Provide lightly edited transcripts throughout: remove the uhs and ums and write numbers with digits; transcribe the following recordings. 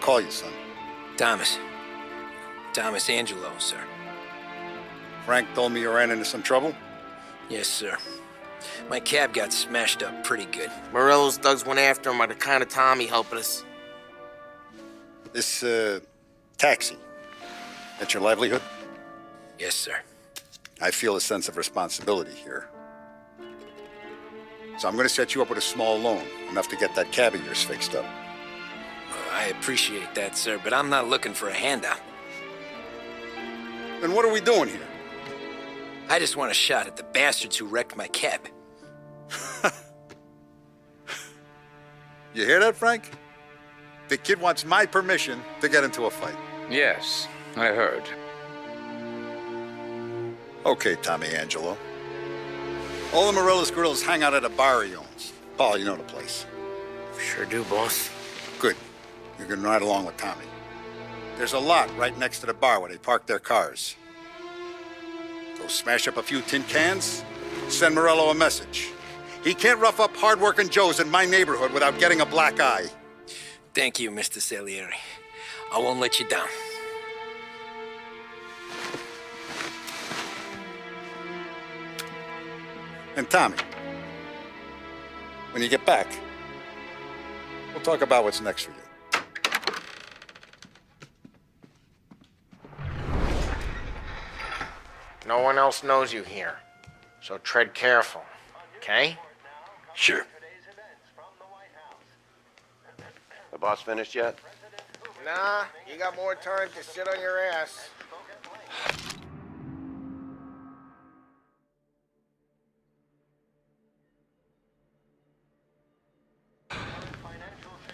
call you, son? Thomas. Thomas Angelo, sir. Frank told me you ran into some trouble? Yes, sir. My cab got smashed up pretty good. Morello's thugs went after him by the kind of Tommy helping us. This, taxi, that's your livelihood? Yes, sir. I feel a sense of responsibility here. So I'm going to set you up with a small loan, enough to get that cab of yours fixed up. I appreciate that, sir, but I'm not looking for a handout. Then what are we doing here? I just want a shot at the bastards who wrecked my cab. You hear that, Frank? The kid wants my permission to get into a fight. Yes, I heard. Okay, Tommy Angelo. All the Morello's girls hang out at a bar he owns. Paul, you know the place. Sure do, boss. Good. You can ride along with Tommy. There's a lot right next to the bar where they park their cars. Go smash up a few tin cans, send Morello a message. He can't rough up hard-working Joes in my neighborhood without getting a black eye. Thank you, Mr. Salieri. I won't let you down. And Tommy, when you get back, we'll talk about what's next for you. No one else knows you here, so tread careful, okay? Sure. The boss finished yet? Nah, you got more time to sit on your ass.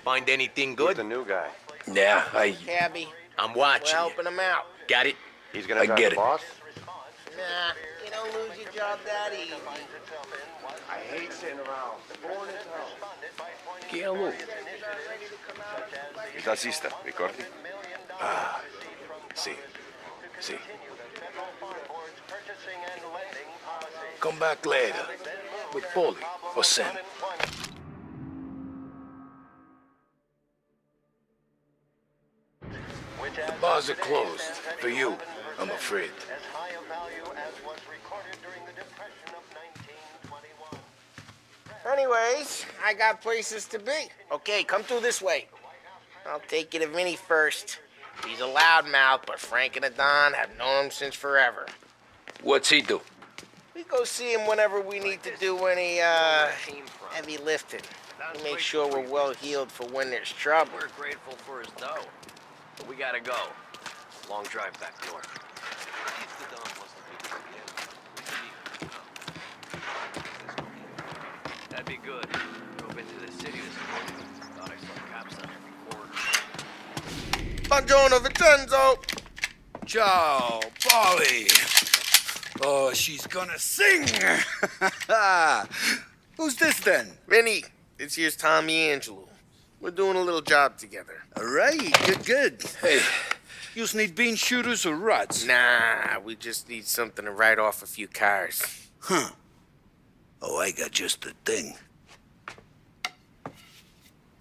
Find anything Who's good? the new guy? Yeah, Cabby, I'm we're watching you. helping him out. Got it? He's gonna I drive get the it. boss? Nah, you don't lose your job that easy. I hate sitting around. Bored as hell. Chi è lui? Il tassista, ricordi? Sì, sì. Come back later. With Polly or Sam. The bars are closed. For you, I'm afraid. Anyways, I got places to be. Okay, come through this way. I'll take you to Vinny first. He's a loudmouth, but Frank and the Don have known him since forever. What's he do? We go see him whenever we need to do any, heavy lifting. We make sure we're well healed for when there's trouble. We're grateful for his dough, but we gotta go. Long drive back north. That'd be good. Drove into the city this morning. Thought I saw cops on every corner. Buongiorno, Vincenzo! Ciao, Polly. Oh, she's gonna sing. Who's this then? Vinny, this here's Tommy Angelo. We're doing a little job together. All right, good. Hey, you need bean shooters or rods? Nah, we just need something to write off a few cars. Huh. Oh, I got just the thing.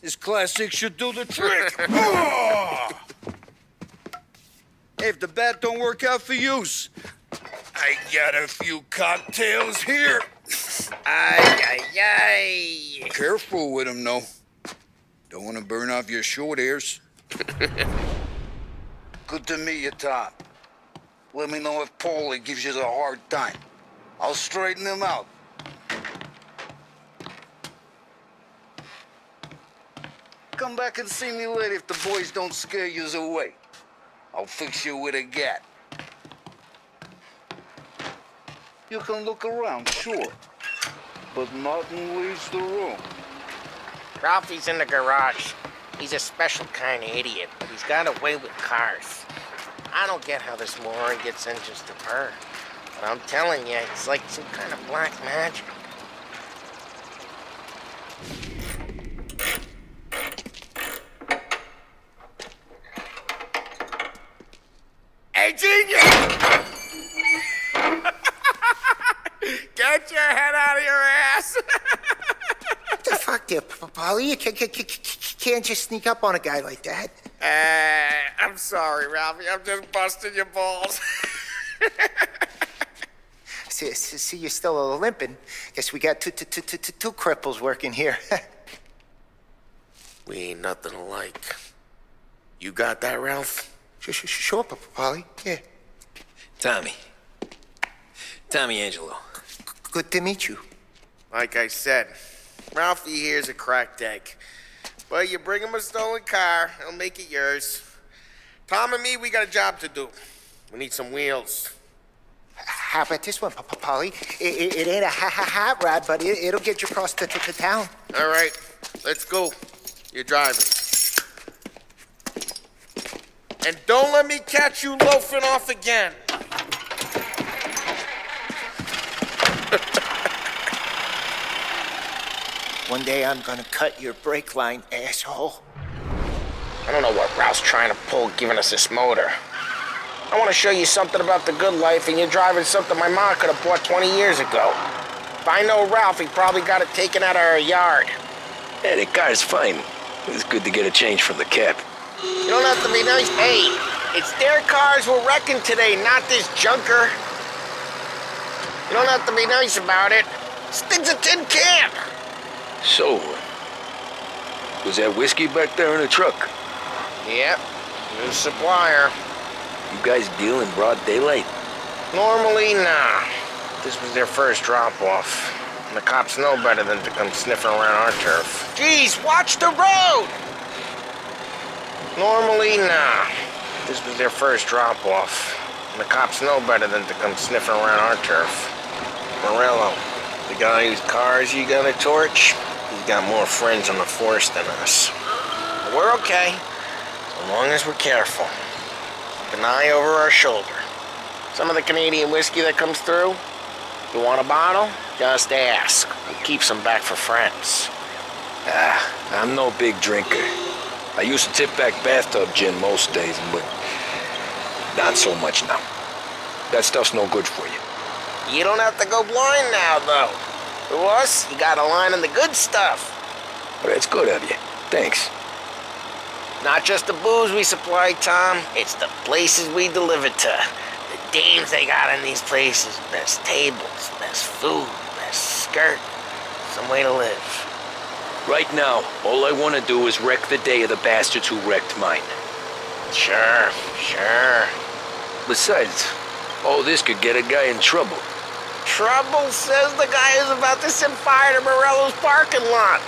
This classic should do the trick. Oh! Hey, if the bat don't work out for use, I got a few cocktails here. Ay. Careful with them, though. Don't want to burn off your short hairs. Good to meet you, Tom. Let me know if Paulie gives you a hard time. I'll straighten him out. Come back and see me later if the boys don't scare you away. I'll fix you with a gat. You can look around, sure. But Martin leaves the room. Ralphie's in the garage. He's a special kind of idiot, but he's got a way with cars. I don't get how this moron gets engines to purr. But I'm telling you, it's like some kind of black magic. Hey, genius! Get your head out of your ass! What the fuck there, Polly? You can't just sneak up on a guy like that. I'm sorry, Ralphie. I'm just busting your balls. See, you're still limping. Guess we got two cripples working here. We ain't nothing alike. You got that, Ralph? Sure, Polly. Yeah. Tommy Angelo. Good to meet you. Like I said, Ralphie here's a cracked egg. But you bring him a stolen car, he'll make it yours. Tom and me, we got a job to do. We need some wheels. How about this one, Polly? It ain't a hot rod, but it'll get you across to town. All right, let's go. You're driving. And don't let me catch you loafing off again. One day I'm gonna cut your brake line, asshole. I don't know what Ralph's trying to pull giving us this motor. I want to show you something about the good life, and you're driving something my mom could have bought 20 years ago. If I know Ralph, he probably got it taken out of our yard. Yeah, the car's fine. It's good to get a change from the cab. You don't have to be nice. Hey, it's their cars we're wrecking today, not this junker. You don't have to be nice about it. This thing's a tin can. So, was that whiskey back there in the truck? Yep, new supplier. You guys deal in broad daylight? Normally, nah. This was their first drop-off. And the cops know better than to come sniffing around our turf. Jeez, watch the road! Normally, nah. This was their first drop-off. And the cops know better than to come sniffing around our turf. Morello, the guy whose cars you gonna torch, he's got more friends on the force than us. But we're okay, as long as we're careful. Keep an eye over our shoulder. Some of the Canadian whiskey that comes through, you want a bottle? Just ask. We keep some back for friends. I'm no big drinker. I used to tip back bathtub gin most days, but not so much now. That stuff's no good for you. You don't have to go blind now, though. To us, you got a line on the good stuff. But it's good of you. Thanks. Not just the booze we supply, Tom. It's the places we deliver to. The dames they got in these places. Best tables, best food, best skirt. Some way to live. Right now, all I want to do is wreck the day of the bastards who wrecked mine. Sure. Besides, all this could get a guy in trouble. Trouble, says the guy who's about to set fire to Morello's parking lot.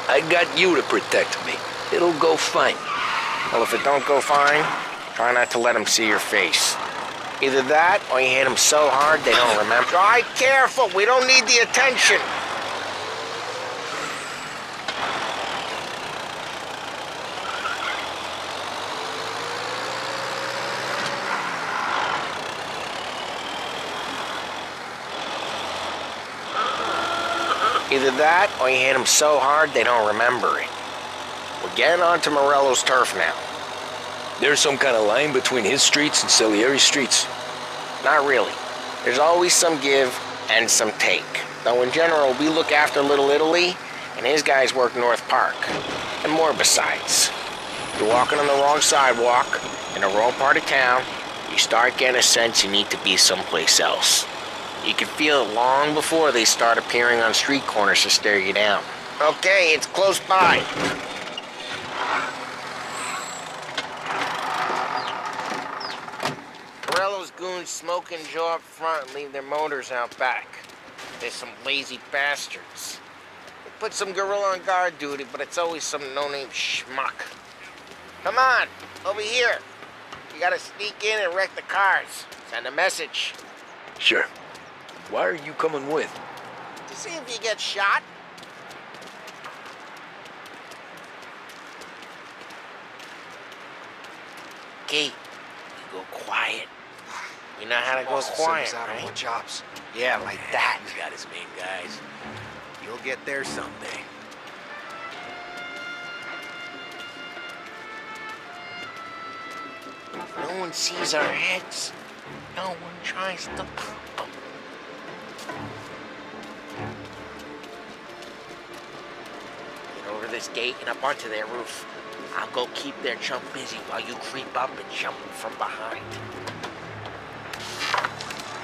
I got you to protect me. It'll go fine. Well, if it don't go fine, try not to let them see your face. Either that, or you hit them so hard they don't remember. Drive careful, we don't need the attention. Either that, or you hit them so hard they don't remember it. We're getting onto Morello's turf now. There's some kind of line between his streets and Salieri streets. Not really. There's always some give and some take. Though in general, we look after Little Italy, and his guys work North Park. And more besides. You're walking on the wrong sidewalk, in the wrong part of town, you start getting a sense you need to be someplace else. You can feel it long before they start appearing on street corners to stare you down. Okay, it's close by. Morello's goons smoke and Joe up front and leave their motors out back. They're some lazy bastards. They put some gorilla on guard duty, but it's always some no-name schmuck. Come on, over here. You gotta sneak in and wreck the cars. Send a message. Sure. Why are you coming with? To see if you get shot. Kate, you go quiet. You know how to go quiet, right? Chops. Yeah, like that. He's got his main guys. You'll get there someday. No one sees our heads. No one tries to pop them. Get over this gate and up onto their roof. I'll go keep their chump busy while you creep up and jump him from behind.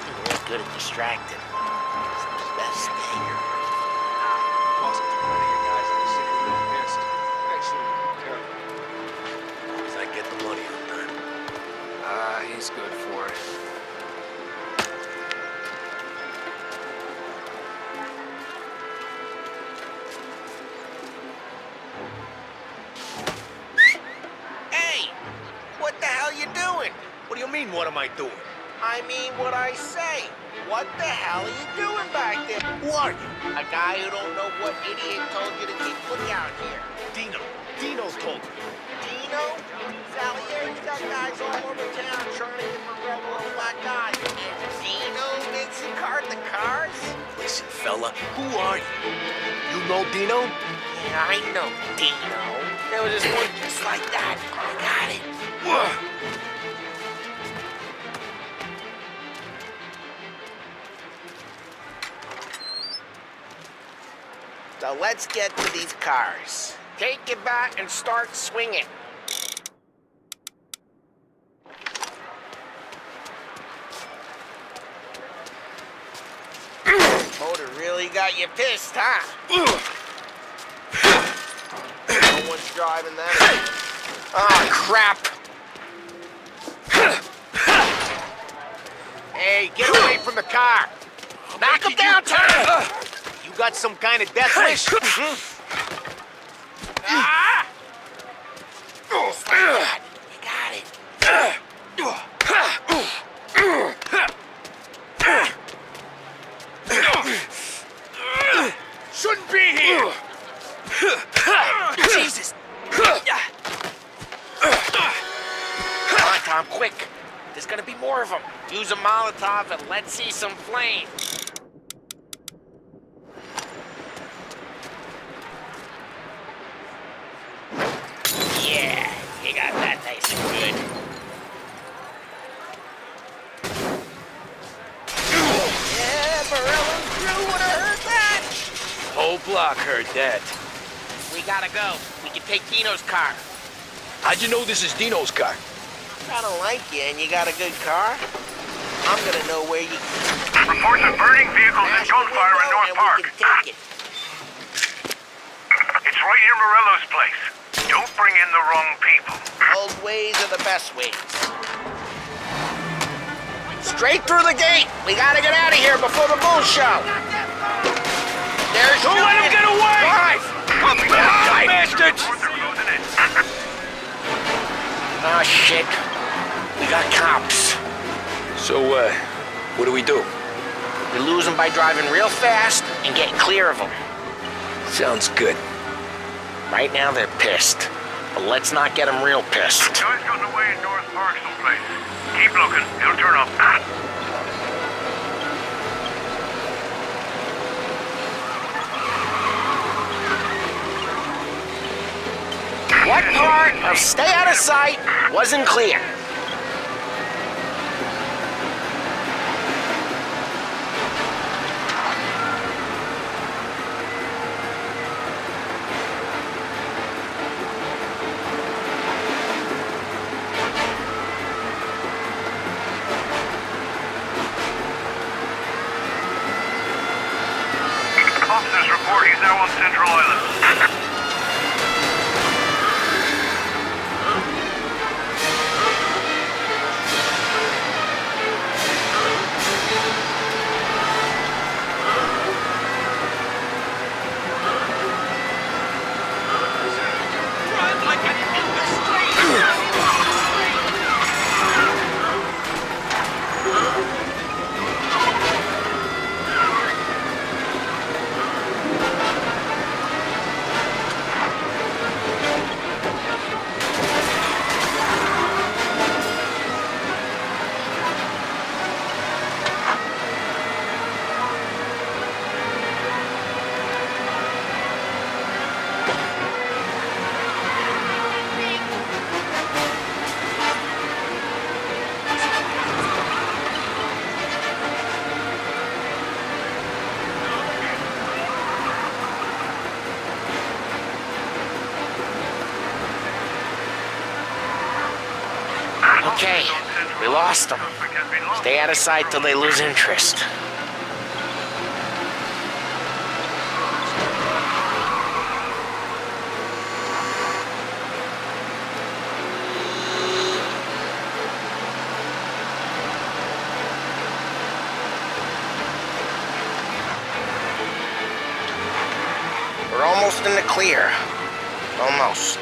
You're real good at distracting. It's the best thing. Lost too many of you guys in the city real pissed. Actually, terrible. As long as I get the money on time. Ah, he's good for it. Hey! What the hell you doing? What do you mean, what am I doing? I mean what I say. What the hell are you doing back there? Who are you? A guy who don't know what idiot told you to keep lookout here. Dino. Dino told me. Dino? Salieri's got guys all over town trying to get Morello a black eye. And Dino makes you cart the cars? Listen, fella, who are you? You know Dino? Yeah, I know Dino. There was this one just like that. I got it. So let's get to these cars. Take it back and start swinging. Motor really got you pissed, huh? No one's driving that. Ah, crap. Hey, get away from the car. Knock him down, Tom. You got some kind of death wish? Ah! Just like that. You got it. Shouldn't be here! Jesus! Come on, Tom, quick. There's gonna be more of them. Use a Molotov and let's see some flame. Yeah, you got that nice and good. Yeah, Morello's crew would have heard that. Whole block heard that. We gotta go. We can take Dino's car. How'd you know this is Dino's car? I don't like you and you got a good car. I'm gonna know where you Reports of burning vehicles and gunfire in North Park. We can take it. It's right near Morello's place. Don't bring in the wrong people. Old ways are the best ways. Straight through the gate. We gotta get out of here before the bull show. There's Don't let him get away! Drive! Come behind, bastards! They're closing in. Oh, shit. We got cops. So, what do we do? We lose them by driving real fast and getting clear of them. Sounds good. Right now, they're pissed. But let's not get them real pissed. Guy's gotten away in North Park someplace. Keep looking. He'll turn up. What part of stay out of sight wasn't clear? Officers report he's now on Central Island. Okay, we lost them. Stay out of sight till they lose interest. We're almost in the clear. Almost.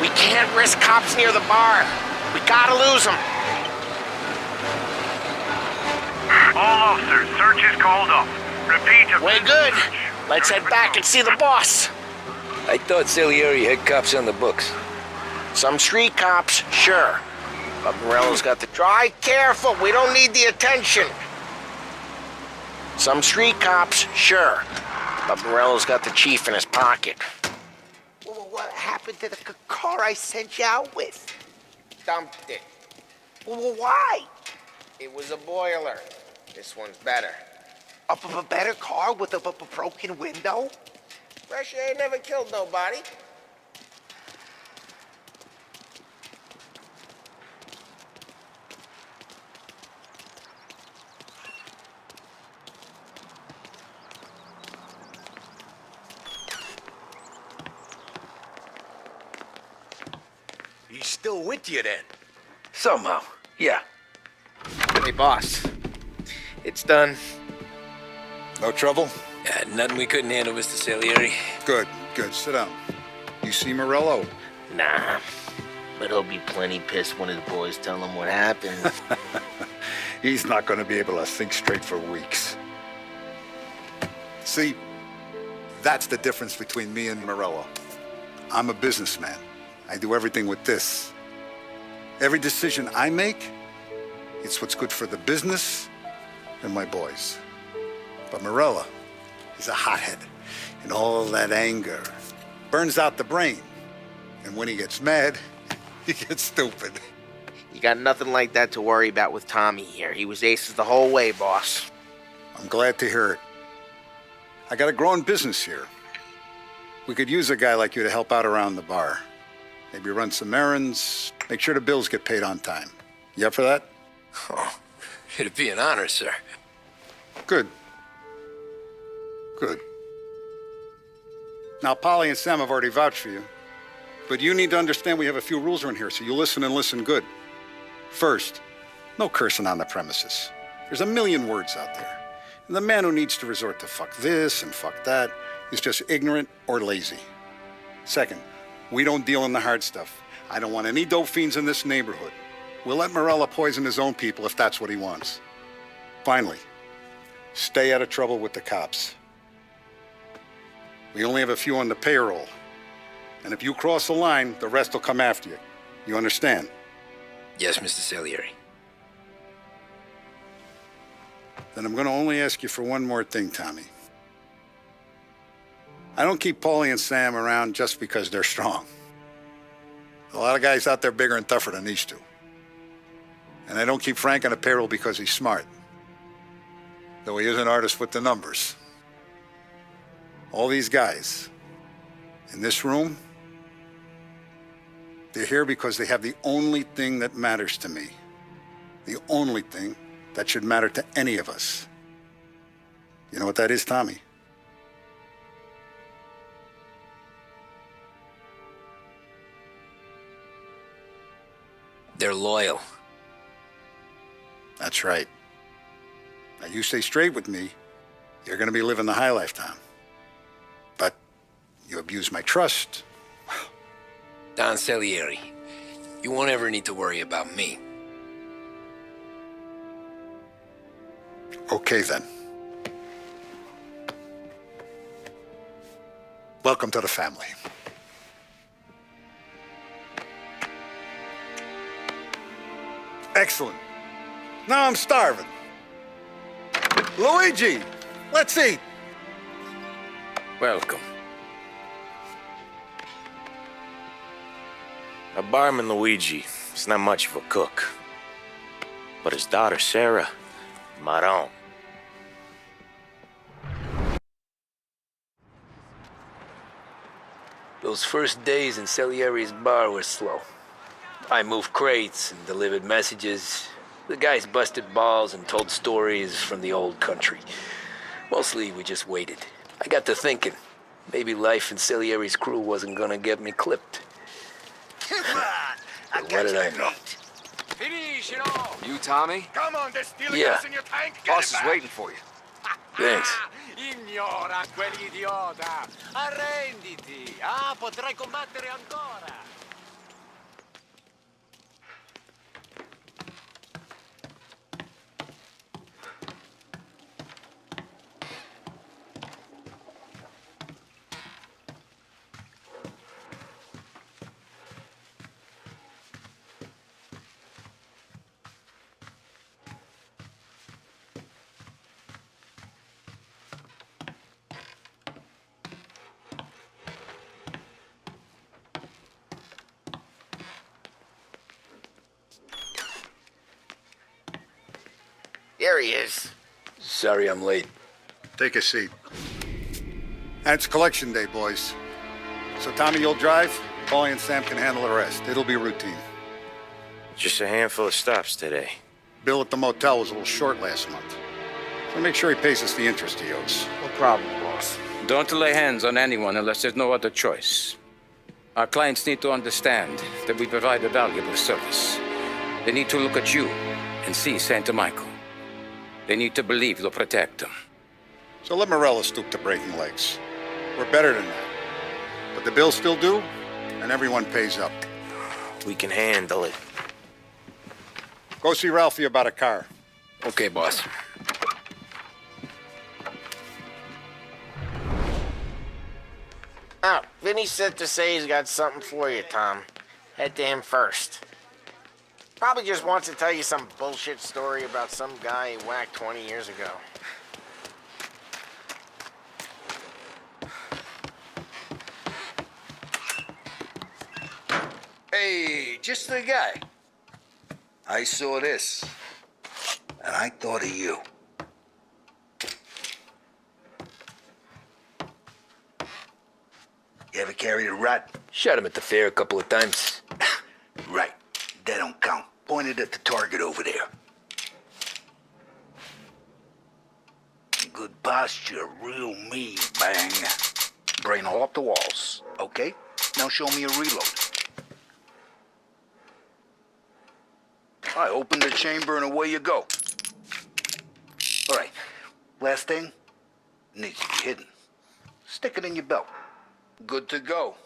We can't risk cops near the bar. We gotta lose them. All officers, search is called off. Repeat. We're good. Let's head back and see the boss. I thought Salieri had cops on the books. Some street cops, sure. But Morello's got the... Try careful, we don't need the attention. Some street cops, sure. But Morello's got the chief in his pocket. Well, what happened to the car I sent you out with? Dumped it. Well, why? It was a boiler. This one's better. A better car with a broken window? Fresh air never killed nobody. He's still with you then? Somehow, yeah. Hey, boss. It's done. No trouble? Nothing we couldn't handle, Mr. Salieri. Good, good. Sit down. You see Morello? Nah. But he'll be plenty pissed when his boys tell him what happened. He's not going to be able to think straight for weeks. See, that's the difference between me and Morello. I'm a businessman. I do everything with this. Every decision I make, it's what's good for the business and my boys. But Morello, he's a hothead. And all that anger burns out the brain. And when he gets mad, he gets stupid. You got nothing like that to worry about with Tommy here. He was aces the whole way, boss. I'm glad to hear it. I got a growing business here. We could use a guy like you to help out around the bar. Maybe run some errands, make sure the bills get paid on time. You up for that? Oh, it'd be an honor, sir. Good. Good. Now, Polly and Sam have already vouched for you. But you need to understand we have a few rules around here, so you listen and listen good. First, no cursing on the premises. There's a million words out there. And the man who needs to resort to fuck this and fuck that is just ignorant or lazy. Second, we don't deal in the hard stuff. I don't want any dope fiends in this neighborhood. We'll let Morello poison his own people if that's what he wants. Finally, stay out of trouble with the cops. We only have a few on the payroll. And if you cross the line, the rest will come after you. You understand? Yes, Mr. Salieri. Then I'm going to only ask you for one more thing, Tommy. I don't keep Paulie and Sam around just because they're strong. A lot of guys out there bigger and tougher than these two. And I don't keep Frank on the payroll because he's smart. Though he is an artist with the numbers. All these guys in this room, they're here because they have the only thing that matters to me. The only thing that should matter to any of us. You know what that is, Tommy? They're loyal. That's right. Now, you stay straight with me, you're going to be living the high life, Tom. But you abuse my trust. Don Salieri, you won't ever need to worry about me. Okay, then. Welcome to the family. Excellent. Now I'm starving. Luigi, let's eat. Welcome. A barman Luigi is not much of a cook. But his daughter Sarah, Maron. Those first days in Salieri's bar were slow. I moved crates and delivered messages. The guys busted balls and told stories from the old country. Mostly, we just waited. I got to thinking, maybe life in Salieri's crew wasn't gonna get me clipped. Come on, I But got what did I you know? beat. You, Tommy? Come on, there's still Yeah. gas in your tank. Get Boss it is back. waiting for you. Thanks. Ignora quell'idiota. Arrenditi. Potrai combattere ancora. There he is. Sorry I'm late. Take a seat. And it's collection day, boys. So Tommy, you'll drive. Paulie and Sam can handle the rest. It'll be routine. Just a handful of stops today. Bill at the motel was a little short last month. So make sure he pays us the interest he owes. No problem, boss. Don't lay hands on anyone unless there's no other choice. Our clients need to understand that we provide a valuable service. They need to look at you and see Santa Michael. They need to believe you'll protect them. So let Morella stoop to breaking legs. We're better than that. But the bill's still due, and everyone pays up. We can handle it. Go see Ralphie about a car. Okay, boss. Oh, Vinny said to say he's got something for you, Tom. Head to him first. Probably just wants to tell you some bullshit story about some guy he whacked 20 years ago. Hey, just the guy. I saw this, and I thought of you. You ever carried a rat? Shot him at the fair a couple of times. Right. That don't count. Pointed at the target over there. Good posture, real mean, bang. Brain all up the walls. Okay? Now show me a reload. All right, open the chamber and away you go. All right, last thing, needs to be hidden. Stick it in your belt. Good to go.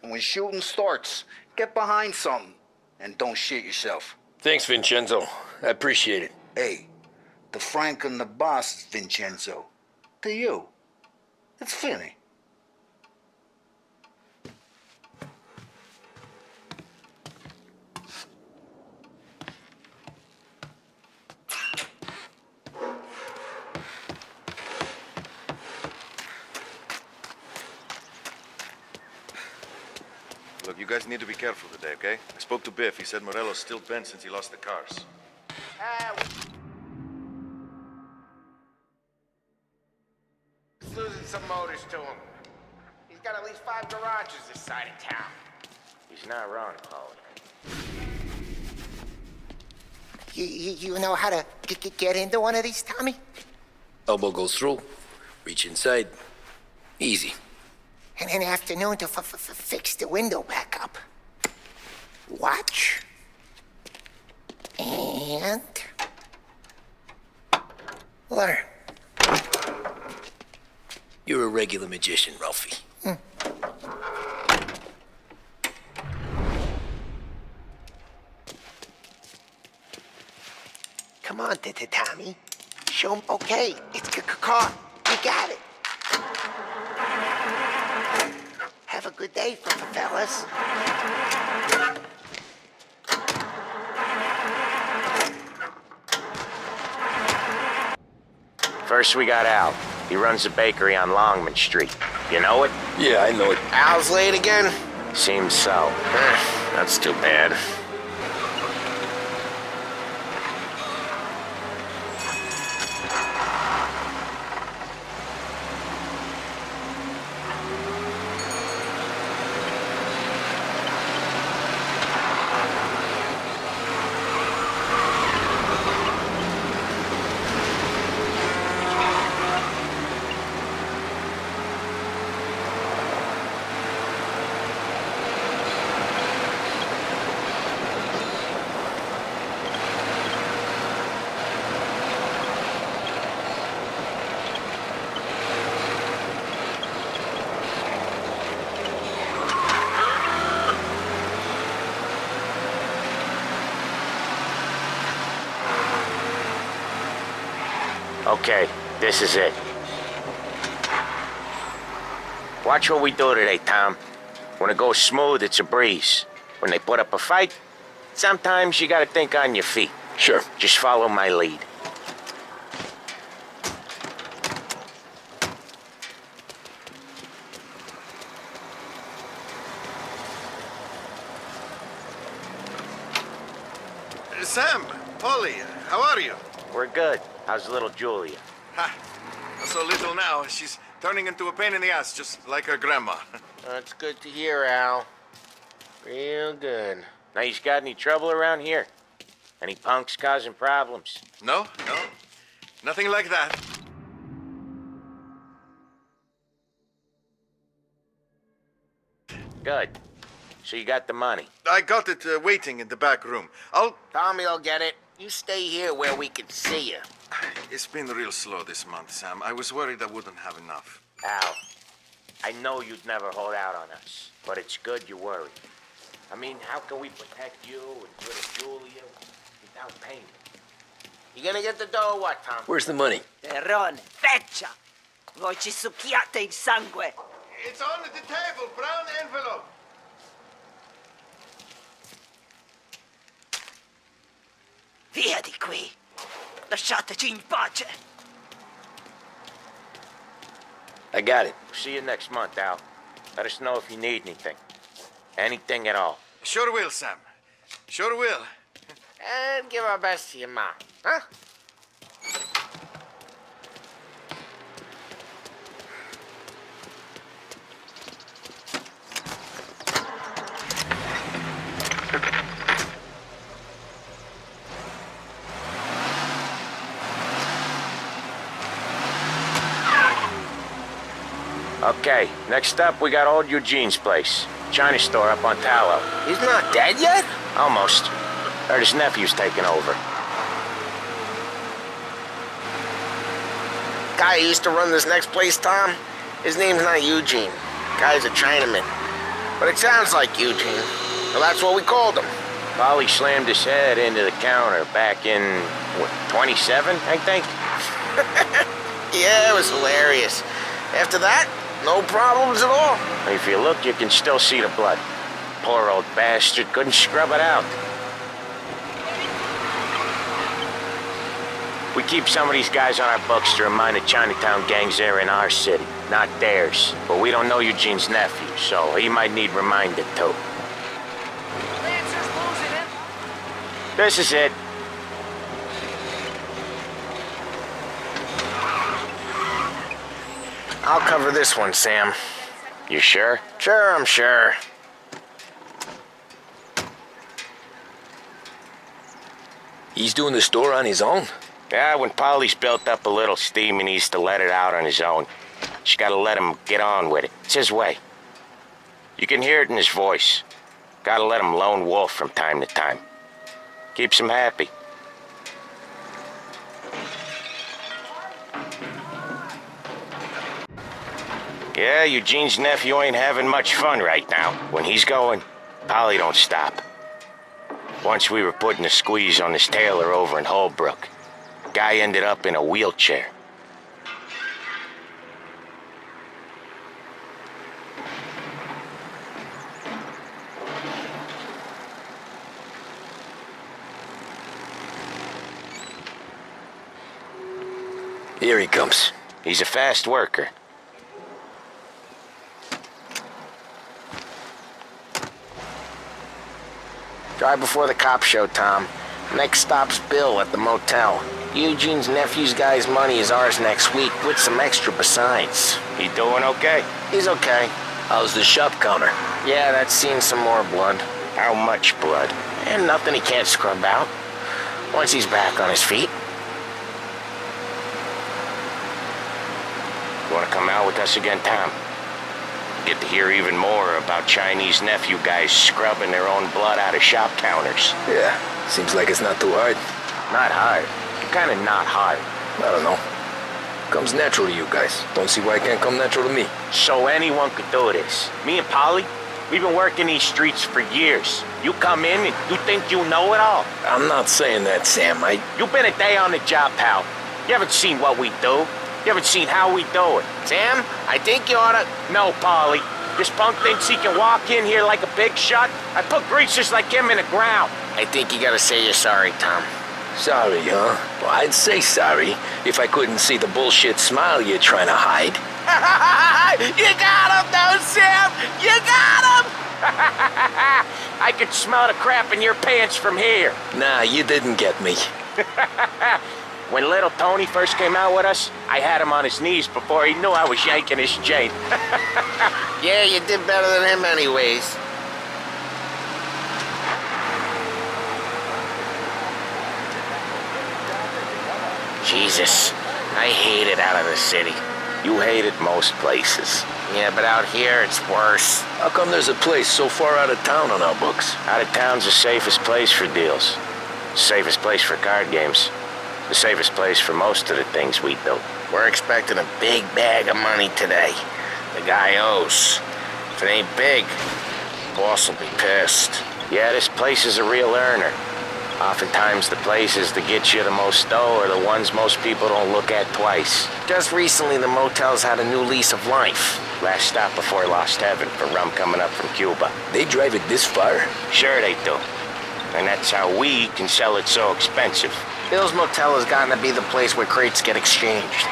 And when shooting starts, get behind something and don't shit yourself. Thanks, Vincenzo. I appreciate it. Hey, the Frank and the boss is Vincenzo. To you, it's Finny. Look, you guys need to be careful today, okay? I spoke to Biff. He said Morello's still bent since he lost the cars. He's losing some motors to him. He's got at least 5 garages this side of town. He's not wrong, Paulie. You know how to get into one of these, Tommy? Elbow goes through. Reach inside. Easy. And an afternoon to fix the window back up. Watch. And... learn. You're a regular magician, Ralphie. Come on, Tommy. Show him. Okay, it's car. You got it. Have a good day, fellas. First we got Al. He runs a bakery on Longman Street. You know it? Yeah, I know it. Al's late again? Seems so. That's too bad. Okay, this is it. Watch what we do today, Tom. When it goes smooth, it's a breeze. When they put up a fight, sometimes you gotta think on your feet. Sure. Just follow my lead. Sam, Polly, how are you? We're good. How's little Julia? Ha! Not so little now. She's turning into a pain in the ass, just like her grandma. That's good to hear, Al. Real good. Now, you got any trouble around here? Any punks causing problems? No, no. Nothing like that. Good. So you got the money? I got it waiting in the back room. Tommy'll get it. You stay here where we can see you. It's been real slow this month, Sam. I was worried I wouldn't have enough. Al, I know you'd never hold out on us, but it's good you're worried. I mean, how can we protect you and little Julia without payment? You gonna get the dough or what, Tom? Where's the money? Terrone, feccia! Voi ci succhiate il sangue! It's on the table, brown envelope. Via di qui! Lasciateci in pace! I got it. See you next month, Al. Let us know if you need anything. Anything at all. Sure will, Sam. Sure will. And give our best to your mom, huh? Okay, next up we got old Eugene's place. China store up on Tallow. He's not dead yet? Almost. Heard his nephew's taking over. Guy who used to run this next place, Tom, his name's not Eugene. Guy's a Chinaman. But it sounds like Eugene. Well, that's what we called him. Polly slammed his head into the counter back in, what, 27, I think? Yeah, it was hilarious. After that, no problems at all. If you look, you can still see the blood. Poor old bastard couldn't scrub it out. We keep some of these guys on our books to remind the Chinatown gangs they're in our city, not theirs. But we don't know Eugene's nephew, so he might need reminded too. Lancer's losing it! This is it. I'll cover this one, Sam. You sure? Sure, I'm sure. He's doing the store on his own? Yeah, when Polly's built up a little steam, he needs to let it out on his own. Just gotta let him get on with it. It's his way. You can hear it in his voice. Gotta let him lone wolf from time to time. Keeps him happy. Yeah, Eugene's nephew ain't having much fun right now. When he's going, Polly don't stop. Once we were putting a squeeze on this tailor over in Holbrook. Guy ended up in a wheelchair. Here he comes. He's a fast worker. Drive before the cops show, Tom. Next stop's Bill at the motel. Eugene's nephew's guy's money is ours next week, with some extra besides. He doing okay? He's okay. How's the shop counter? Yeah, that's seen some more blood. How much blood? And nothing he can't scrub out. Once he's back on his feet. You wanna come out with us again, Tom? Get to hear even more about Chinese nephew guys scrubbing their own blood out of shop counters. Yeah, seems like it's not too hard. Not hard. Kinda not hard. I don't know. Comes natural to you guys. Don't see why it can't come natural to me. So anyone could do this. Me and Polly, we've been working these streets for years. You come in and you think you know it all. I'm not saying that, Sam. You've been a day on the job, pal. You haven't seen what we do. You haven't seen how we do it. Sam, I think you oughta... No, Polly. This punk thinks he can walk in here like a big shot. I put greasers like him in the ground. I think you gotta say you're sorry, Tom. Sorry, huh? Well, I'd say sorry if I couldn't see the bullshit smile you're trying to hide. You got him, though, Sam! You got him! I could smell the crap in your pants from here. Nah, you didn't get me. When little Tony first came out with us, I had him on his knees before he knew I was yanking his chain. Yeah, you did better than him anyways. Jesus, I hate it out of the city. You hate it most places. Yeah, but out here, it's worse. How come there's a place so far out of town on our books? Out of town's the safest place for deals. Safest place for card games. The safest place for most of the things we do. We're expecting a big bag of money today. The guy owes. If it ain't big, boss will be pissed. Yeah, this place is a real earner. Oftentimes the places that get you the most dough are the ones most people don't look at twice. Just recently the motel's had a new lease of life. Last stop before Lost Heaven for rum coming up from Cuba. They drive it this far? Sure they do. And that's how we can sell it so expensive. Bill's Motel has gotten to be the place where crates get exchanged.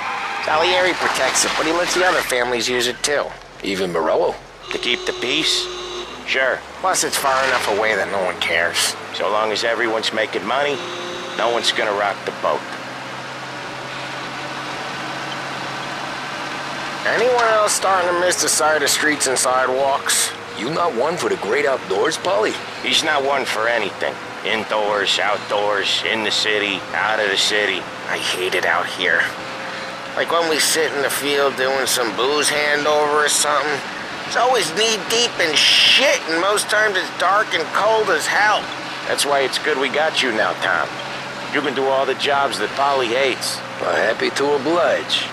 Salieri protects it, but he lets the other families use it too. Even Morello? To keep the peace? Sure. Plus it's far enough away that no one cares. So long as everyone's making money, no one's gonna rock the boat. Anyone else starting to miss the side of streets and sidewalks? You not one for the great outdoors, Polly? He's not one for anything. Indoors, outdoors, in the city, out of the city. I hate it out here. Like when we sit in the field doing some booze handover or something. It's always knee-deep in shit, and most times it's dark and cold as hell. That's why it's good we got you now, Tom. You can do all the jobs that Polly hates. Well, happy to oblige.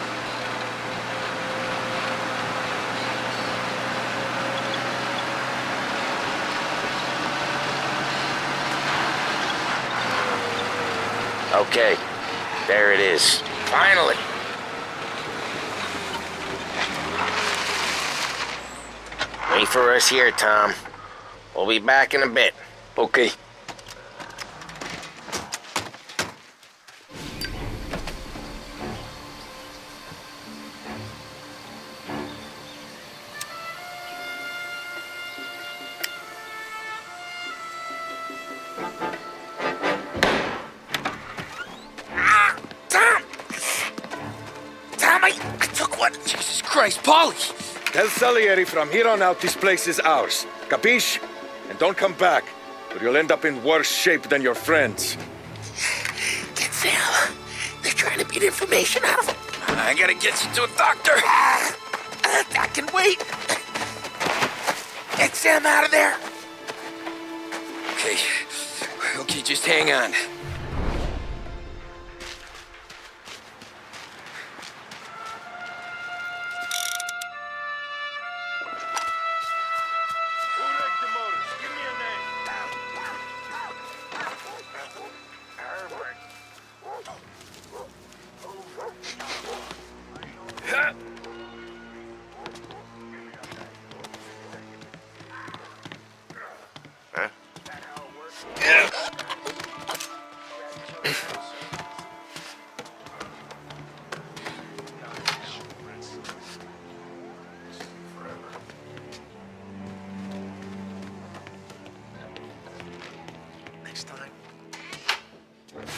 Okay, there it is. Finally. Wait for us here, Tom. We'll be back in a bit. Okay. I took one. Jesus Christ, Polly! Tell Salieri from here on out this place is ours. Capiche? And don't come back, or you'll end up in worse shape than your friends. Get Sam. They're trying to beat information out of him. I gotta get you to a doctor. I can wait. Get Sam out of there. Okay. Okay, just hang on.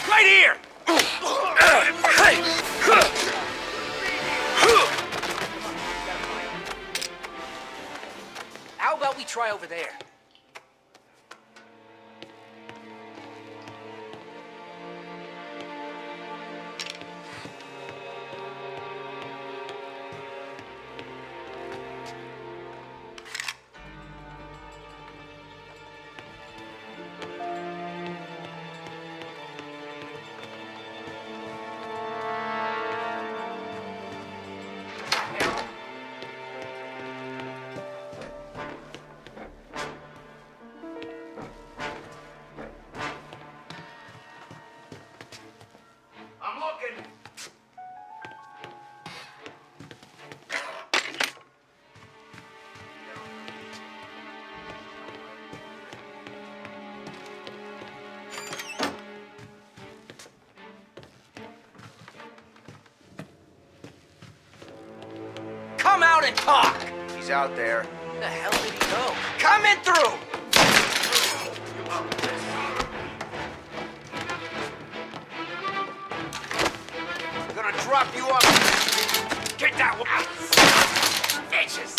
Right here! How about we try over there? talk! He's out there. Where the hell did he go? Coming through! I'm gonna drop you off. Get that one. Bitches!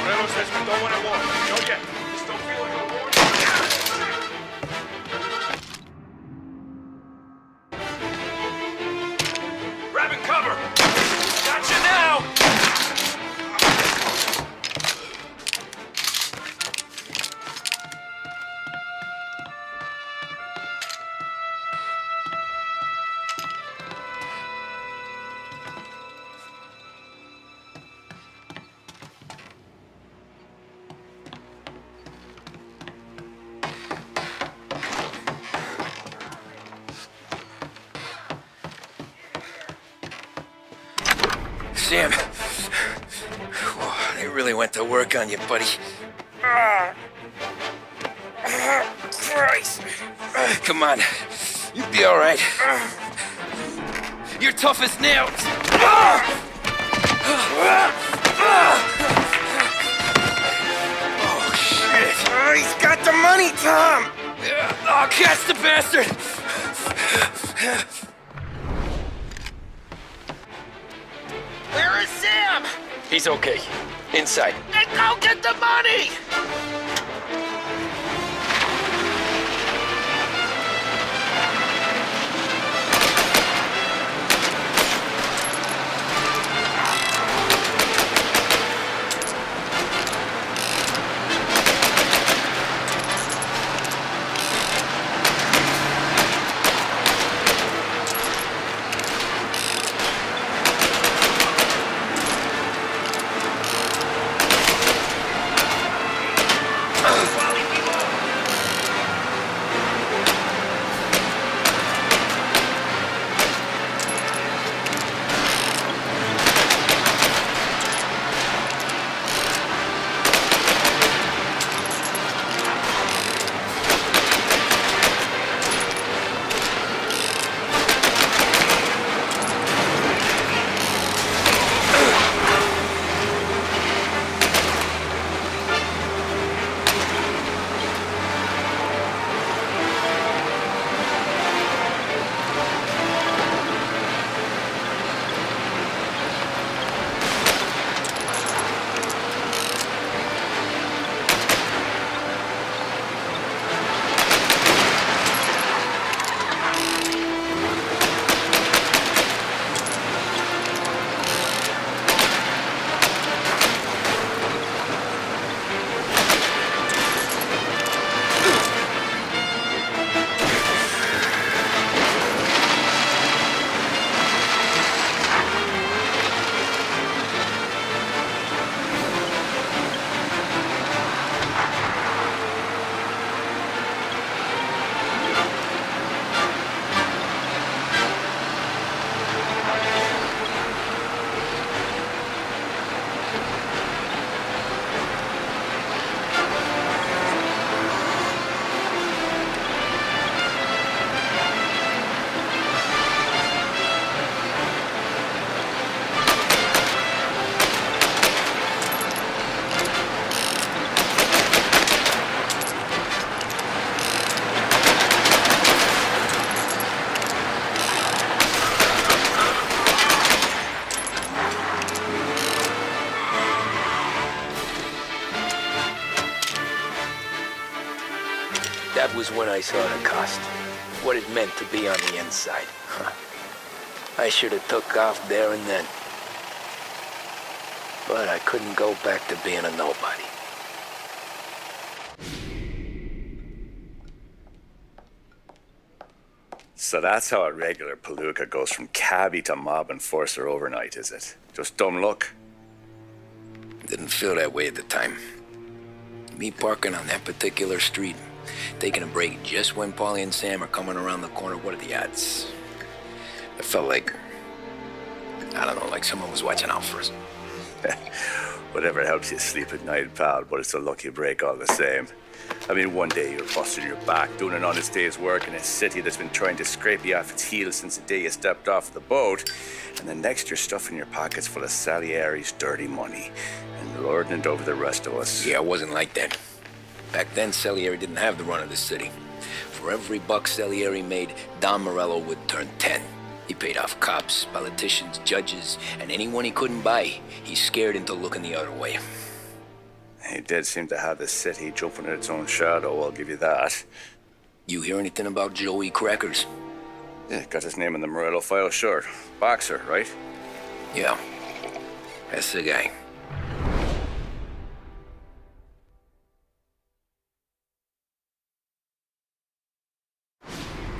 Morello says we don't want a war. Not yet. Just don't feel like a war. Grabbing cover! Got you now! Sam, they really went to work on you, buddy. Christ. Come on, you'll be all right. You're tough as nails. Oh, shit. Oh, he's got the money, Tom! Oh, catch the bastard! Where is Sam? He's okay. Inside. Then go get the money! That was when I saw the cost. What it meant to be on the inside. I should have took off there and then. But I couldn't go back to being a nobody. So that's how a regular palooka goes from cabbie to mob enforcer overnight, is it? Just dumb luck? Didn't feel that way at the time. Me parking on that particular street, taking a break just when Paulie and Sam are coming around the corner, what are the odds? It felt like, I don't know, like someone was watching out for us. Whatever helps you sleep at night, pal, but it's a lucky break all the same. I mean, one day you're busting your back, doing an honest day's work in a city that's been trying to scrape you off its heels since the day you stepped off the boat, and the next you're stuffing your pockets full of Salieri's dirty money and lording it over the rest of us. Yeah, it wasn't like that. Back then, Salieri didn't have the run of the city. For every buck Salieri made, Don Morello would turn 10. He paid off cops, politicians, judges, and anyone he couldn't buy, he scared into looking the other way. He did seem to have the city jumping at its own shadow, I'll give you that. You hear anything about Joey Crackers? Yeah, got his name in the Morello file, sure. Boxer, right? Yeah, that's the guy.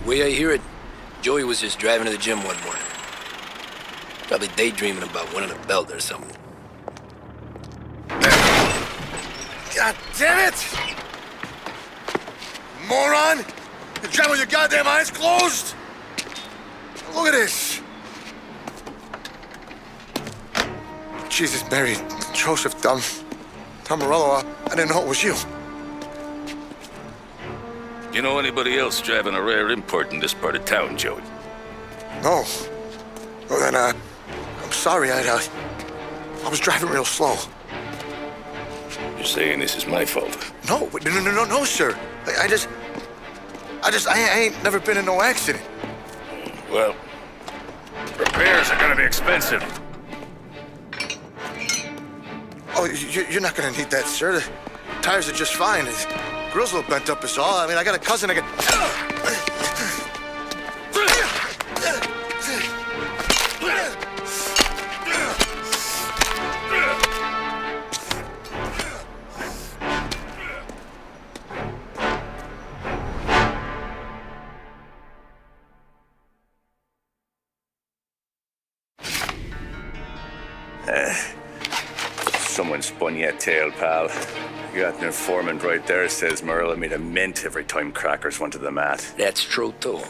The way I hear it, Joey was just driving to the gym one morning. Probably daydreaming about winning a belt or something. God damn it! Moron! You're driving with your goddamn eyes closed? Look at this! Jesus, Mary, Joseph, Tom Morello, I didn't know it was you. You know anybody else driving a rare import in this part of town, Joey? No. Well, then, I'm sorry, I was driving real slow. You're saying this is my fault? No, sir. I ain't never been in no accident. Well, repairs are gonna be expensive. Oh, you're not gonna need that, sir. The tires are just fine. The grill's a little bent up is all. I mean, I got a cousin I can... Someone spun you a tale, pal. You got an informant right there says Morello made a mint every time Crackers went to the mat. That's true, too.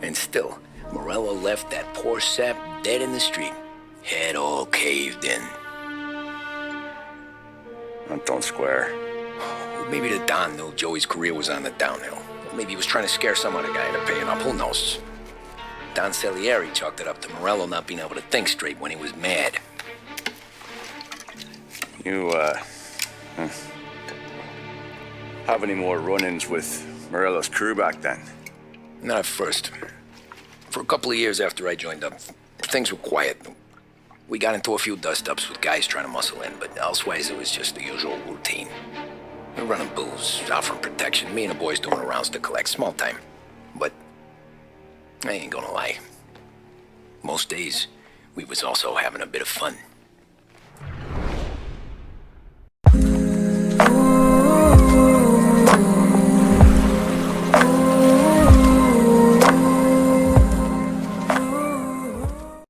And still, Morello left that poor sap dead in the street. Head all caved in. That don't square. Well, maybe the Don knew Joey's career was on the downhill. Maybe he was trying to scare some other guy into paying up. Who knows? Don Salieri chalked it up to Morello not being able to think straight when he was mad. You, have any more run-ins with Morello's crew back then? Not at first. For a couple of years after I joined up, things were quiet. We got into a few dust-ups with guys trying to muscle in, but elsewise it was just the usual routine. We're running booze, offering protection, me and the boys doing the rounds to collect, small time. But I ain't gonna lie. Most days, we was also having a bit of fun.